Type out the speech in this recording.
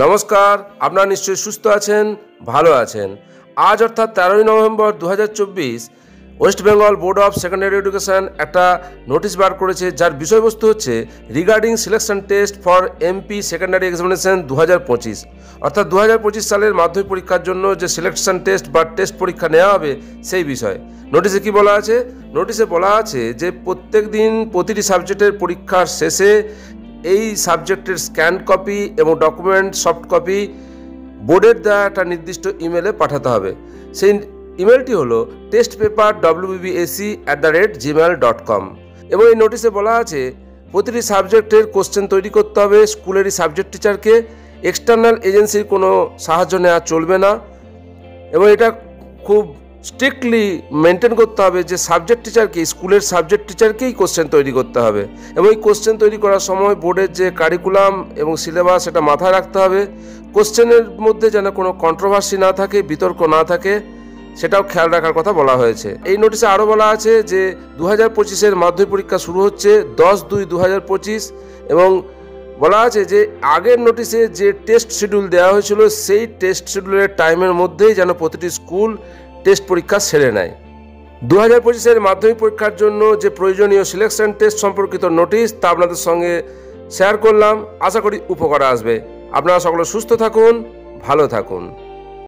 নমস্কার, আপনারা নিশ্চয়ই সুস্থ আছেন, ভালো আছেন। আজ অর্থাৎ 13ই November 2024 West Bengal board of secondary education একটা নোটিশ বার করেছে, যার বিষয়বস্তু হচ্ছে regarding selection test for MP secondary examination 2025। অর্থাৎ 2025 সালের মাধ্যমিক পরীক্ষার জন্য যে সিলেকশন টেস্ট বা টেস্ট পরীক্ষা নেওয়া হবে সেই বিষয়ে নোটিশে কি বলা আছে। নোটিশে বলা আছে যে প্রত্যেক দিন প্রতিটি সাবজেক্টের পরীক্ষার শেষে এই সাবজেক্টের স্ক্যান কপি এবং ডকুমেন্ট সফট কপি বোর্ডের দেওয়া একটা নির্দিষ্ট ইমেলে পাঠাতে হবে। সেই ইমেলটি হলো testpaper.wbbac@gmail.com। এবং এই নোটিশে বলা আছে প্রতিটি সাবজেক্টের কোশ্চেন তৈরি করতে হবে স্কুলেরই সাবজেক্ট টিচারকে, এক্সটার্নাল এজেন্সির কোনো সাহায্য নেওয়া চলবে না। এবং এটা খুব স্ট্রিক্টলি মেনটেন করতে হবে যে সাবজেক্ট টিচারকে, স্কুলের সাবজেক্ট টিচারকেই কোশ্চেন তৈরি করতে হবে। এবং এই কোশ্চেন তৈরি করার সময় বোর্ডের যে কারিকুলাম এবং সিলেবাস সেটা মাথায় রাখতে হবে। কোশ্চেনের মধ্যে যেন কোনো কন্ট্রোভার্সি না থাকে, বিতর্ক না থাকে, সেটাও খেয়াল রাখার কথা বলা হয়েছে। এই নোটিশে আরও বলা আছে যে 2025-এর মাধ্যমিক পরীক্ষা শুরু হচ্ছে 10/2/2025 এবং বলা আছে যে আগের নোটিশে যে টেস্ট শিডিউল দেওয়া হয়েছিল সেই টেস্ট শিডিউলের টাইমের মধ্যেই যেন প্রতিটি স্কুল টেস্ট পরীক্ষা সেরে নেয়। 2025-এর মাধ্যমিক পরীক্ষার জন্য যে প্রয়োজনীয় সিলেকশন টেস্ট সম্পর্কিত নোটিশ তা আপনাদের সঙ্গে শেয়ার করলাম। আশা করি উপকারে আসবে। আপনারা সকলে সুস্থ থাকুন, ভালো থাকুন।